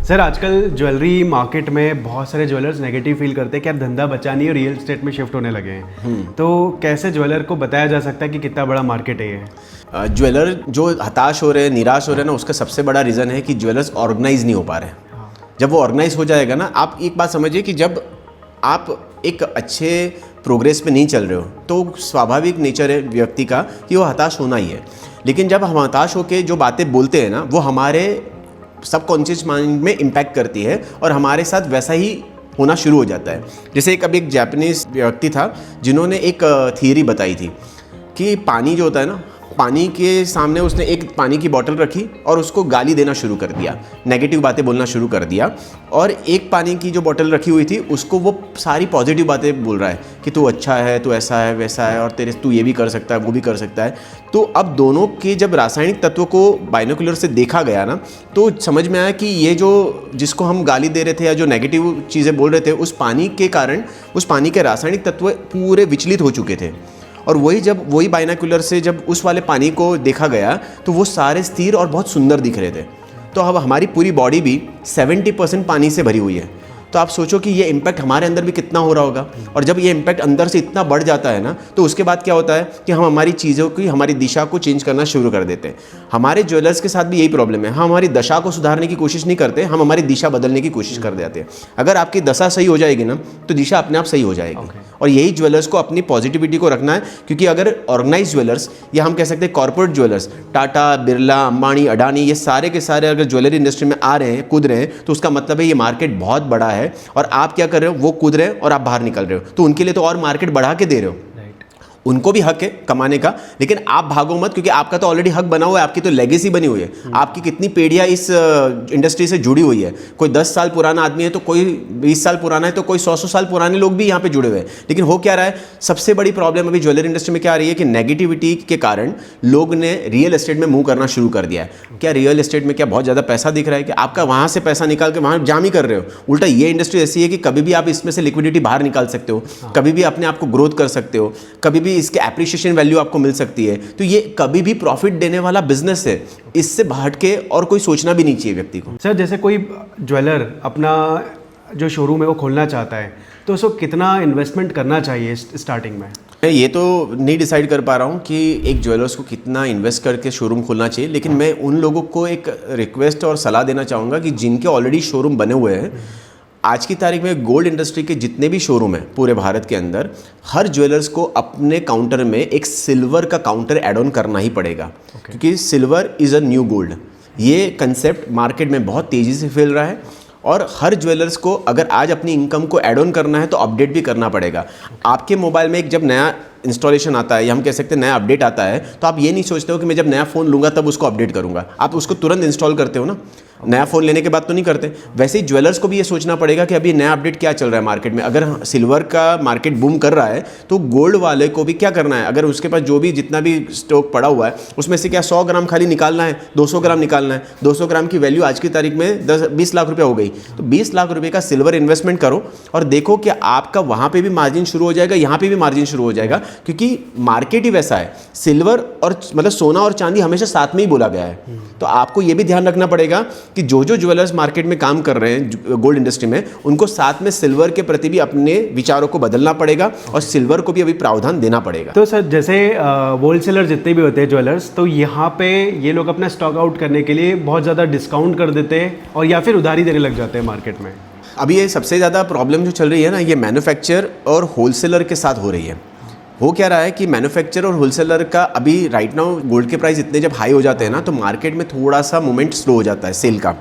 Sir आजकल jewellery market में बहुत सारे ज्वेलर्स नेगेटिव फील करते हैं कि यार धंधा बचा नहीं और रियल एस्टेट में शिफ्ट होने लगे हैं। तो कैसे ज्वेलर को बताया जा सकता है कि कितना बड़ा मार्केट है ये? ज्वेलर जो हताश हो रहे हैं, निराश हो रहे हैं ना, उसका सबसे बड़ा रीज़न है कि ज्वेलर्स ऑर्गेनाइज नहीं हो पा रहे हैं। जब वो ऑर्गेनाइज हो जाएगा ना, आप एक बात समझिए कि जब आप एक अच्छे प्रोग्रेस पे नहीं चल रहे हो तो स्वाभाविक नेचर है व्यक्ति का कि वो हताश होना ही है। लेकिन जब हम हताश होकर जो बातें बोलते हैं ना, वो हमारे सबकॉन्शियस माइंड में इम्पैक्ट करती है और हमारे साथ वैसा ही होना शुरू हो जाता है। जैसे एक जापानीज व्यक्ति था जिन्होंने एक थियरी बताई थी कि पानी जो होता है ना, पानी के सामने उसने एक पानी की बोतल रखी और उसको गाली देना शुरू कर दिया, नेगेटिव बातें बोलना शुरू कर दिया। और एक पानी की जो बोतल रखी हुई थी उसको वो सारी पॉजिटिव बातें बोल रहा है कि तू अच्छा है, तू ऐसा है, वैसा है, और तू ये भी कर सकता है, वो भी कर सकता है। तो अब दोनों के जब रासायनिक तत्वों को बाइनोकुलर से देखा गया ना, तो समझ में आया कि ये जो जिसको हम गाली दे रहे थे या जो नेगेटिव चीज़ें बोल रहे थे, उस पानी के कारण उस पानी के रासायनिक तत्व पूरे विचलित हो चुके थे। और वही बाइनोकुलर से जब उस वाले पानी को देखा गया तो वो सारे स्थिर और बहुत सुंदर दिख रहे थे। तो अब हमारी पूरी बॉडी भी 70% पानी से भरी हुई है। तो आप सोचो कि ये इम्पैक्ट हमारे अंदर भी कितना हो रहा होगा। और जब ये इम्पैक्ट अंदर से इतना बढ़ जाता है ना, तो उसके बाद क्या होता है कि हम हमारी चीज़ों की, हमारी दिशा को चेंज करना शुरू कर देते हैं। हमारे ज्वेलर्स के साथ भी यही प्रॉब्लम है। हम हमारी दशा को सुधारने की कोशिश नहीं करते, हम हमारी दिशा बदलने की कोशिश कर देते हैं। अगर आपकी दशा सही हो जाएगी ना, तो दिशा अपने आप सही हो जाएगी। और यही ज्वेलर्स को अपनी पॉजिटिविटी को रखना है, क्योंकि अगर ऑर्गेनाइज ज्वेलर्स या हम कह सकते हैं कॉर्पोरेट ज्वेलर्स, टाटा, बिरला, अंबानी, अडानी, ये सारे के सारे अगर ज्वेलरी इंडस्ट्री में आ रहे हैं, कूद रहे हैं, तो उसका मतलब है ये मार्केट बहुत बड़ा है। और आप क्या कर रहे हो, वो कूद रहे हैं और आप बाहर निकल रहे हो, तो उनके लिए तो और मार्केट बढ़ा के दे रहे हो। उनको भी हक है कमाने का, लेकिन आप भागो मत, क्योंकि आपका तो ऑलरेडी हक बना हुआ है, आपकी तो लेगेसी बनी हुई है। आपकी कितनी पीढ़ियां इस इंडस्ट्री से जुड़ी हुई है। कोई 10 साल पुराना आदमी है तो कोई 20 साल पुराना है, तो कोई 100 साल पुराने लोग भी यहाँ पे जुड़े हुए हैं। लेकिन हो क्या रहा है, सबसे बड़ी प्रॉब्लम अभी ज्वेलरी इंडस्ट्री में क्या आ रही है कि नेगेटिविटी के कारण लोग ने रियल एस्टेट में मूव करना शुरू कर दिया है। क्या रियल एस्टेट में क्या बहुत ज़्यादा पैसा दिख रहा है कि आपका वहाँ से पैसा निकाल के वहाँ जाम ही कर रहे हो? उल्टा ये इंडस्ट्री ऐसी है कि कभी भी आप इसमें से लिक्विडिटी बाहर निकाल सकते हो, कभी भी अपने आप को ग्रोथ कर सकते हो, कभी भी इसके एप्रिशिएशन वैल्यू आपको मिल सकती है। तो ये कभी भी प्रॉफिट देने वाला बिजनेस है, इससे हट के और कोई सोचना भी नहीं चाहिए व्यक्ति को। सर जैसे कोई ज्वेलर अपना जो शोरूम है वो खोलना चाहता है, तो उसको कितना इन्वेस्टमेंट करना चाहिए स्टार्टिंग में? मैं ये तो नहीं डिसाइड कर पा रहा हूँ कि एक ज्वेलर्स को कितना इन्वेस्ट करके शोरूम खोलना चाहिए, लेकिन मैं उन लोगों को एक रिक्वेस्ट और सलाह देना चाहूँगा कि जिनके ऑलरेडी शोरूम बने हुए हैं। आज की तारीख में गोल्ड इंडस्ट्री के जितने भी शोरूम हैं पूरे भारत के अंदर, हर ज्वेलर्स को अपने काउंटर में एक सिल्वर का काउंटर ऐड ऑन करना ही पड़ेगा। क्योंकि silver is a new gold, ये कंसेप्ट मार्केट में बहुत तेज़ी से फैल रहा है। और हर ज्वेलर्स को अगर आज अपनी इनकम को ऐड ऑन करना है तो अपडेट भी करना पड़ेगा। आपके मोबाइल में एक जब नया इंस्टॉलेशन आता है या हम कह सकते हैं नया अपडेट आता है, तो आप ये नहीं सोचते हो कि मैं जब नया फ़ोन लूँगा तब उसको अपडेट करूँगा। आप उसको तुरंत इंस्टॉल करते हो ना, नया फ़ोन लेने के बाद तो नहीं करते। वैसे ही ज्वेलर्स को भी ये सोचना पड़ेगा कि अभी नया अपडेट क्या चल रहा है मार्केट में। अगर सिल्वर का मार्केट बूम कर रहा है तो गोल्ड वाले को भी क्या करना है, अगर उसके पास जो भी जितना भी स्टॉक पड़ा हुआ है उसमें से क्या 100 ग्राम खाली निकालना है, 200 ग्राम निकालना है। 200 ग्राम की वैल्यू आज की तारीख में 20 लाख रुपये हो गई, तो 20 लाख रुपये का सिल्वर इन्वेस्टमेंट करो और देखो कि आपका वहाँ पर भी मार्जिन शुरू हो जाएगा, यहाँ पर भी मार्जिन शुरू हो जाएगा। क्योंकि मार्केट ही वैसा है, सिल्वर और मतलब सोना और चांदी हमेशा साथ में ही बोला गया है। तो आपको ये भी ध्यान रखना पड़ेगा कि जो ज्वेलर्स मार्केट में काम कर रहे हैं गोल्ड इंडस्ट्री में, उनको साथ में सिल्वर के प्रति भी अपने विचारों को बदलना पड़ेगा और सिल्वर को भी अभी प्रावधान देना पड़ेगा। तो सर जैसे होलसेलर जितने भी होते हैं ज्वेलर्स, तो यहाँ पे ये लोग अपना स्टॉक आउट करने के लिए बहुत ज़्यादा डिस्काउंट कर देते हैं और या फिर उधारी देने लग जाते हैं मार्केट में। अभी ये सबसे ज़्यादा प्रॉब्लम जो चल रही है ना, ये मैन्युफैक्चर और होलसेलर के साथ हो रही है। हो क्या रहा है कि मैन्युफैक्चर और होलसेलर का अभी राइट नाउ गोल्ड के प्राइस इतने जब हाई हो जाते हैं ना, तो मार्केट में थोड़ा सा मोमेंट स्लो हो जाता है सेल का।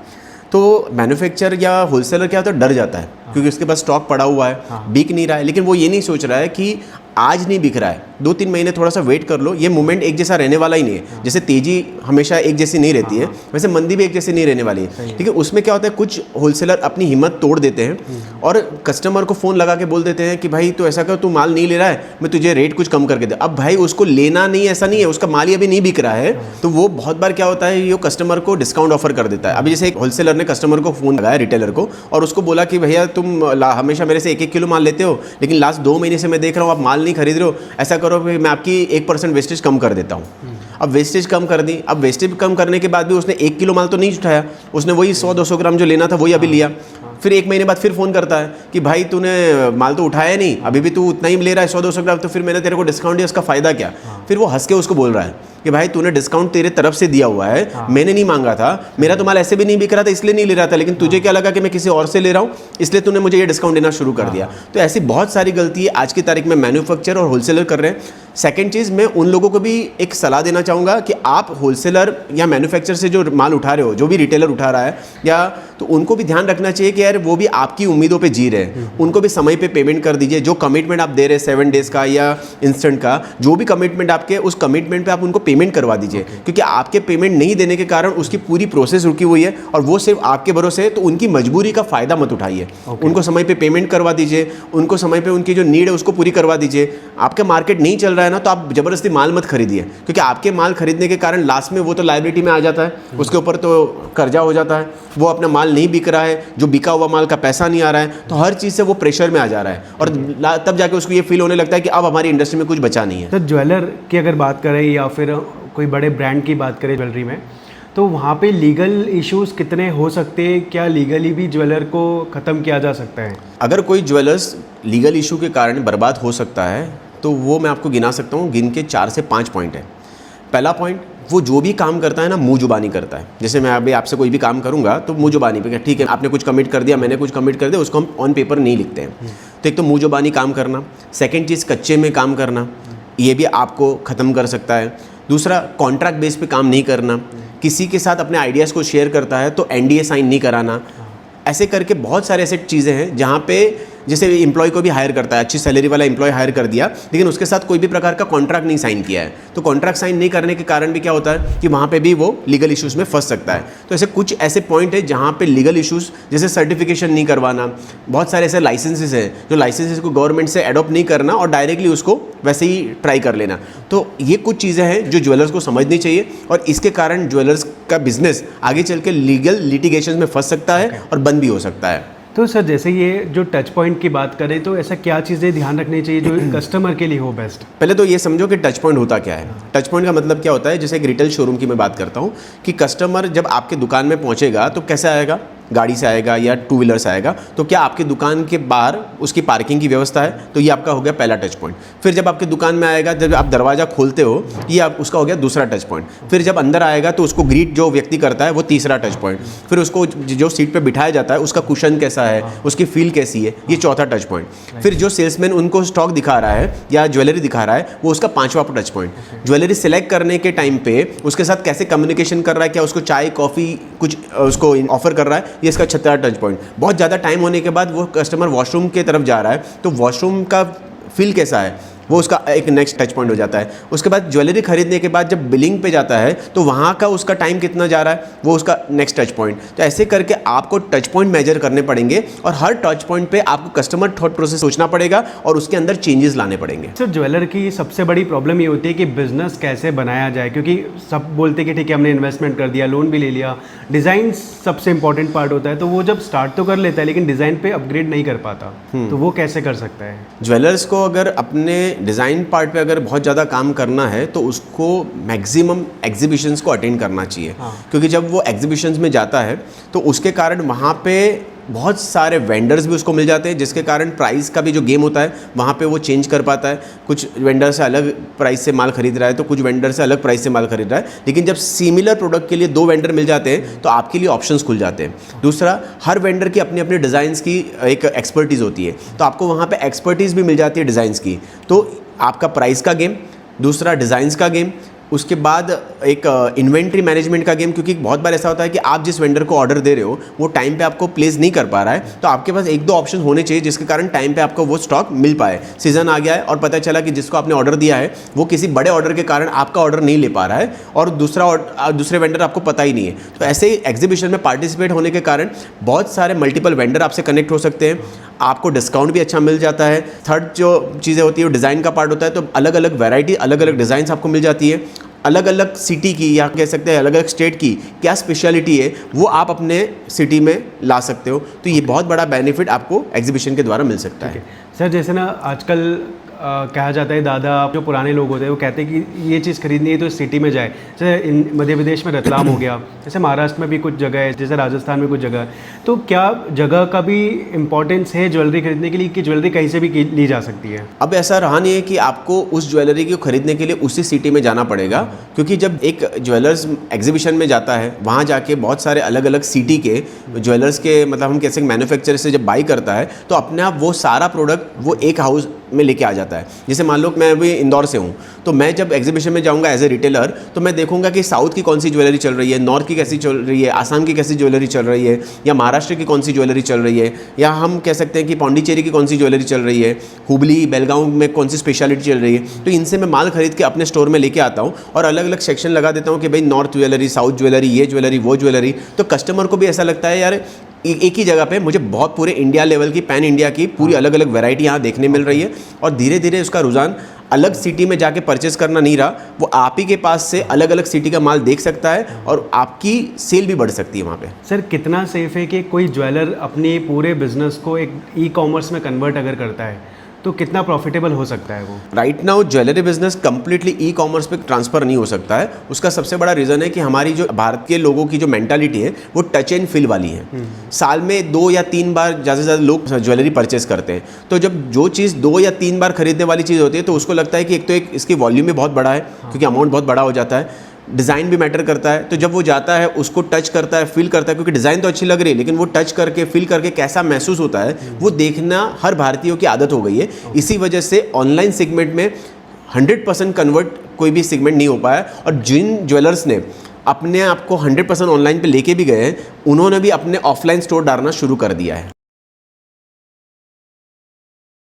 तो मैन्युफैक्चर या होलसेलर क्या होता है, डर जाता है क्योंकि उसके पास स्टॉक पड़ा हुआ है, बिक नहीं रहा है। लेकिन वो ये नहीं सोच रहा है कि आज नहीं बिक रहा है, 2-3 महीने थोड़ा सा वेट कर लो, ये मूवमेंट एक जैसा रहने वाला ही नहीं है। जैसे तेजी हमेशा एक जैसी नहीं रहती है, वैसे मंदी भी एक जैसी नहीं रहने वाली है। ठीक है, उसमें क्या होता है, कुछ होलसेलर अपनी हिम्मत तोड़ देते हैं और कस्टमर को फ़ोन लगा के बोल देते हैं कि भाई तो ऐसा कर, तू माल नहीं ले रहा है, मैं तुझे रेट कुछ कम करके दे। अब भाई उसको लेना नहीं, ऐसा नहीं है, उसका माल ही अभी नहीं बिक रहा है, तो वो बहुत बार क्या होता है, ये कस्टमर को डिस्काउंट ऑफर कर देता है। अभी जैसे एक होलसेलर ने कस्टमर को फ़ोन लगाया, रिटेलर को, और उसको बोला कि भैया तुम हमेशा मेरे से 1-1 किलो माल लेते हो, लेकिन लास्ट 2 महीने से मैं देख रहा हूँ आप माल नहीं खरीद रहे हो, ऐसा करो कि मैं आपकी 1% वेस्टेज कम कर देता हूँ। अब वेस्टेज कम कर दी। अब वेस्टेज कम करने के बाद भी उसने 1 किलो माल तो नहीं उठाया, उसने वही 100-200 ग्राम जो लेना था वही अभी लिया। फिर 1 महीने बाद फिर फ़ोन करता है कि भाई तूने माल तो उठाया नहीं, अभी भी तू उतना ही ले रहा है 100-200 ग्राम, तो फिर मैंने तेरे को डिस्काउंट दिया, उसका फ़ायदा क्या? फिर वो हंस के उसको बोल रहा है कि भाई तूने डिस्काउंट तेरे तरफ से दिया हुआ है, मैंने नहीं मांगा था, मेरा तो माल ऐसे भी नहीं बिक रहा था इसलिए नहीं ले रहा था, लेकिन तुझे क्या लगा कि मैं किसी और से ले रहा हूँ इसलिए तूने मुझे ये डिस्काउंट देना शुरू कर दिया। तो ऐसी बहुत सारी गलती आज की तारीख में मैन्युफैक्चरर और होलसेलर कर रहे हैं। सेकेंड चीज़, मैं उन लोगों को भी एक सलाह देना चाहूँगा कि आप होलसेलर या मैन्युफैक्चरर से जो माल उठा रहे हो, जो भी रिटेलर उठा रहा है, या तो उनको भी ध्यान रखना चाहिए कि यार वो भी आपकी उम्मीदों पे जी रहे हैं, उनको भी समय पे पेमेंट कर दीजिए। जो कमिटमेंट आप दे रहे हैं 7 डेज़ का या इंस्टेंट का, जो भी कमिटमेंट आपके, उस कमिटमेंट पे आप उनको पेमेंट करवा दीजिए, क्योंकि आपके पेमेंट नहीं देने के कारण उसकी पूरी प्रोसेस रुकी हुई है और वो सिर्फ आपके भरोसे है। तो उनकी मजबूरी का फ़ायदा मत उठाइए, उनको समय पे पेमेंट करवा दीजिए, उनको समय पे उनकी जो नीड है उसको पूरी करवा दीजिए। आपका मार्केट नहीं चल रहा है ना, तो आप ज़बरदस्ती माल मत खरीदिए, क्योंकि आपके माल खरीदने के कारण लास्ट में वो तो लायबिलिटी में आ जाता है, उसके ऊपर तो कर्जा हो जाता है, वो अपना माल नहीं बिक रहा है, जो बिका हुआ माल का पैसा नहीं आ रहा है, तो हर चीज़ से वो प्रेशर में आ जा रहा है और तब जाके उसको ये फील होने लगता है कि अब हमारी इंडस्ट्री में कुछ बचा नहीं है। तो ज्वेलर की अगर बात करें या फिर कोई बड़े ब्रांड की बात करें ज्वेलरी में, तो वहाँ पे लीगल इश्यूज कितने हो सकते हैं? क्या लीगली भी ज्वेलर को ख़त्म किया जा सकता है? अगर कोई ज्वेलर्स लीगल इशू के कारण बर्बाद हो सकता है तो वो मैं आपको गिना सकता हूँ, गिन के 4 से 5 पॉइंट है। पहला पॉइंट, वो जो भी काम करता है ना मुँह जुबानी करता है। जैसे मैं अभी आपसे कोई भी काम करूँगा तो मुँह जुबानी पे, ठीक है आपने कुछ कमिट कर दिया, मैंने कुछ कमिट कर दिया, उसको हम ऑन पेपर नहीं लिखते हैं। तो एक तो मुँह जुबानी काम करना। सेकेंड चीज़, कच्चे में काम करना, ये भी आपको ख़त्म कर सकता है। दूसरा, कॉन्ट्रैक्ट बेस पे काम नहीं करना। किसी के साथ अपने आइडियाज़ को शेयर करता है तो NDA साइन नहीं कराना। ऐसे करके बहुत सारे ऐसे चीज़ें हैं जहाँ पे जैसे एम्प्लॉय को भी हायर करता है, अच्छी सैलरी वाला एम्प्लॉय हायर कर दिया, लेकिन उसके साथ कोई भी प्रकार का कॉन्ट्रैक्ट नहीं साइन किया है, तो कॉन्ट्रैक्ट साइन नहीं करने के कारण भी क्या होता है कि वहाँ पे भी वो लीगल इश्यूज़ में फंस सकता है। तो ऐसे कुछ ऐसे पॉइंट है जहाँ पे लीगल इश्यूज़, जैसे सर्टिफिकेशन नहीं करवाना, बहुत सारे ऐसे लाइसेंसेस हैं जो लाइसेंसेस को गवर्नमेंट से एडॉप्ट नहीं करना और डायरेक्टली उसको वैसे ही ट्राई कर लेना। तो ये कुछ चीज़ें हैं जो ज्वेलर्स को समझनी चाहिए और इसके कारण ज्वेलर्स का बिजनेस आगे चल के लीगल लिटिगेशन में फंस सकता है और बंद भी हो सकता है। तो सर, जैसे ये जो टच पॉइंट की बात करें तो ऐसा क्या चीज़ें ध्यान रखनी चाहिए जो कस्टमर के लिए हो बेस्ट? पहले तो ये समझो कि टच पॉइंट होता क्या है। टच पॉइंट का मतलब क्या होता है, जैसे एक रिटेल शोरूम की मैं बात करता हूँ कि कस्टमर जब आपके दुकान में पहुँचेगा तो कैसे आएगा, गाड़ी से आएगा या 2 व्हीलर से आएगा। तो क्या आपकी दुकान के बाहर उसकी पार्किंग की व्यवस्था है, तो ये आपका हो गया पहला टच पॉइंट। फिर जब आपकी दुकान में आएगा, जब आप दरवाज़ा खोलते हो, ये आप उसका हो गया दूसरा टच पॉइंट। फिर जब अंदर आएगा तो उसको ग्रीट जो व्यक्ति करता है वो तीसरा टच पॉइंट। फिर उसको जो सीट पे बिठाया जाता है उसका कुशन कैसा है, उसकी फील कैसी है, ये चौथा टच पॉइंट। फिर जो सेल्समैन उनको स्टॉक दिखा रहा है या ज्वेलरी दिखा रहा है वो उसका 5वां टच पॉइंट। ज्वेलरी सिलेक्ट करने के टाइम पे उसके साथ कैसे कम्युनिकेशन कर रहा है, क्या उसको चाय कॉफ़ी कुछ उसको ऑफर कर रहा है, ये इसका 6वां टच पॉइंट। बहुत ज़्यादा टाइम होने के बाद वो कस्टमर वॉशरूम के तरफ जा रहा है तो वॉशरूम का फील कैसा है, वो उसका एक नेक्स्ट टच पॉइंट हो जाता है। उसके बाद ज्वेलरी खरीदने के बाद जब बिलिंग पे जाता है तो वहाँ का उसका टाइम कितना जा रहा है, वो उसका नेक्स्ट टच पॉइंट। तो ऐसे करके आपको टच पॉइंट मेजर करने पड़ेंगे और हर टच पॉइंट पे आपको कस्टमर थॉट प्रोसेस सोचना पड़ेगा और उसके अंदर चेंजेस लाने पड़ेंगे। सर, ज्वेलर की सबसे बड़ी प्रॉब्लम ये होती है कि बिजनेस कैसे बनाया जाए, क्योंकि सब बोलते हैं कि ठीक है हमने इन्वेस्टमेंट कर दिया, लोन भी ले लिया, डिज़ाइन सबसे इंपॉर्टेंट पार्ट होता है, तो वो जब स्टार्ट तो कर लेता है लेकिन डिज़ाइन पे अपग्रेड नहीं कर पाता, तो वो कैसे कर सकता है? ज्वेलर्स को अगर अपने डिज़ाइन पार्ट पे अगर बहुत ज़्यादा काम करना है तो उसको मैक्सिमम एग्जीबिशंस को अटेंड करना चाहिए। क्योंकि जब वो एग्जीबिशंस में जाता है तो उसके कारण वहाँ पे बहुत सारे वेंडर्स भी उसको मिल जाते हैं, जिसके कारण प्राइस का भी जो गेम होता है वहाँ पे वो चेंज कर पाता है। कुछ वेंडर से अलग प्राइस से माल खरीद रहा है तो कुछ वेंडर से अलग प्राइस से माल खरीद रहा है, लेकिन जब सिमिलर प्रोडक्ट के लिए 2 वेंडर मिल जाते हैं तो आपके लिए ऑप्शंस खुल जाते हैं। दूसरा, हर वेंडर की अपनी अपनी डिज़ाइंस की एक एक्सपर्टीज़ होती है, तो आपको वहाँ पर एक्सपर्टीज़ भी मिल जाती है डिज़ाइंस की। तो आपका प्राइस का गेम, दूसरा डिज़ाइंस का गेम, उसके बाद एक इन्वेंट्री मैनेजमेंट का गेम, क्योंकि बहुत बार ऐसा होता है कि आप जिस वेंडर को ऑर्डर दे रहे हो वो टाइम पे आपको प्लेस नहीं कर पा रहा है, तो आपके पास 1-2 ऑप्शन होने चाहिए जिसके कारण टाइम पे आपको वो स्टॉक मिल पाए। सीज़न आ गया है और पता चला कि जिसको आपने ऑर्डर दिया है वो किसी बड़े ऑर्डर के कारण आपका ऑर्डर नहीं ले पा रहा है और दूसरे वेंडर आपको पता ही नहीं है। तो ऐसे ही एग्जीबिशन में पार्टिसिपेट होने के कारण बहुत सारे मल्टीपल वेंडर आपसे कनेक्ट हो सकते हैं, आपको डिस्काउंट भी अच्छा मिल जाता है। थर्ड जो चीज़ें होती है वो डिज़ाइन का पार्ट होता है, तो अलग अलग वैरायटी, अलग अलग डिज़ाइंस आपको मिल जाती है। अलग अलग सिटी की या कह सकते हैं अलग अलग स्टेट की क्या स्पेशलिटी है वो आप अपने सिटी में ला सकते हो। तो ये बहुत बड़ा बेनिफिट आपको एग्जीबिशन के द्वारा मिल सकता है। सर, जैसे ना आजकल कहा जाता है, दादा जो पुराने लोग होते हैं वो कहते हैं कि ये चीज़ खरीदनी है तो सिटी में जाए। जैसे मध्य प्रदेश में रतलाम हो गया, जैसे महाराष्ट्र में भी कुछ जगह है, जैसे राजस्थान में कुछ जगह है। तो क्या जगह का भी इम्पोर्टेंस है ज्वेलरी खरीदने के लिए, कि ज्वेलरी कहीं से भी ली जा सकती है? अब ऐसा रहा नहीं है कि आपको उस ज्वेलरी को खरीदने के लिए उसी सिटी में जाना पड़ेगा, क्योंकि जब एक ज्वेलर्स एग्जीबिशन में जाता है, वहाँ जाके बहुत सारे अलग अलग सिटी के ज्वेलर्स के मतलब हम कैसे मैन्युफैक्चरर से जब बाई करता है तो अपने आप वो सारा प्रोडक्ट वो एक हाउस में लेके आ जाता है। जैसे मान लो मैं अभी इंदौर से हूँ, तो मैं जब एग्जीबिशन में जाऊँगा एज ए रिटेलर, तो मैं देखूंगा कि साउथ की कौन सी ज्वेलरी चल रही है, नॉर्थ की कैसी चल रही है, आसाम की कैसी ज्वेलरी चल रही है, या महाराष्ट्र की कौन सी ज्वेलरी चल रही है, या हम कह सकते हैं कि पौंडीचेरी की कौन सी ज्वेलरी चल रही है, हुबली बेलगांव में कौन सी स्पेशलिटी चल रही है। तो इनसे मैं माल खरीद के अपने स्टोर में लेके आता हूँ और अलग अलग सेक्शन लगा देता हूँ कि भाई नॉर्थ ज्वेलरी, साउथ ज्वेलरी, ये ज्वेलरी, वो ज्वेलरी। तो कस्टमर को भी ऐसा लगता है यार एक ही जगह पे मुझे बहुत पूरे इंडिया लेवल की, पैन इंडिया की पूरी अलग अलग वैरायटी यहाँ देखने मिल रही है। और धीरे धीरे उसका रुझान अलग सिटी में जाके परचेस करना नहीं रहा, वो आप ही के पास से अलग अलग सिटी का माल देख सकता है और आपकी सेल भी बढ़ सकती है वहाँ पे। सर कितना सेफ है कि कोई ज्वेलर अपने पूरे बिजनेस को एक ई-कॉमर्स में कन्वर्ट अगर करता है तो कितना प्रॉफिटेबल हो सकता है वो? Right now jewellery business completely e commerce पे ट्रांसफर नहीं हो सकता है। उसका सबसे बड़ा रीज़न है कि हमारी जो भारत के लोगों की जो मेंटालिटी है वो टच एंड फील वाली है। साल में 2 या 3 बार ज़्यादा से ज़्यादा लोग ज्वेलरी परचेस करते हैं। तो जब जो चीज़ 2 या 3 बार खरीदने वाली चीज़ होती है तो उसको लगता है कि एक तो एक इसकी वॉल्यूम भी बहुत बड़ा है, क्योंकि अमाउंट बहुत बड़ा हो जाता है, डिज़ाइन भी मैटर करता है। तो जब वो जाता है उसको टच करता है, फील करता है, क्योंकि डिज़ाइन तो अच्छी लग रही है लेकिन वो टच करके फील करके कैसा महसूस होता है वो देखना हर भारतीयों की आदत हो गई है। इसी वजह से ऑनलाइन सेगमेंट में 100% कन्वर्ट कोई भी सेगमेंट नहीं हो पाया। और जिन ज्वेलर्स ने अपने आप को 100% ऑनलाइन पे लेके भी गए हैं, उन्होंने भी अपने ऑफलाइन स्टोर डालना शुरू कर दिया है।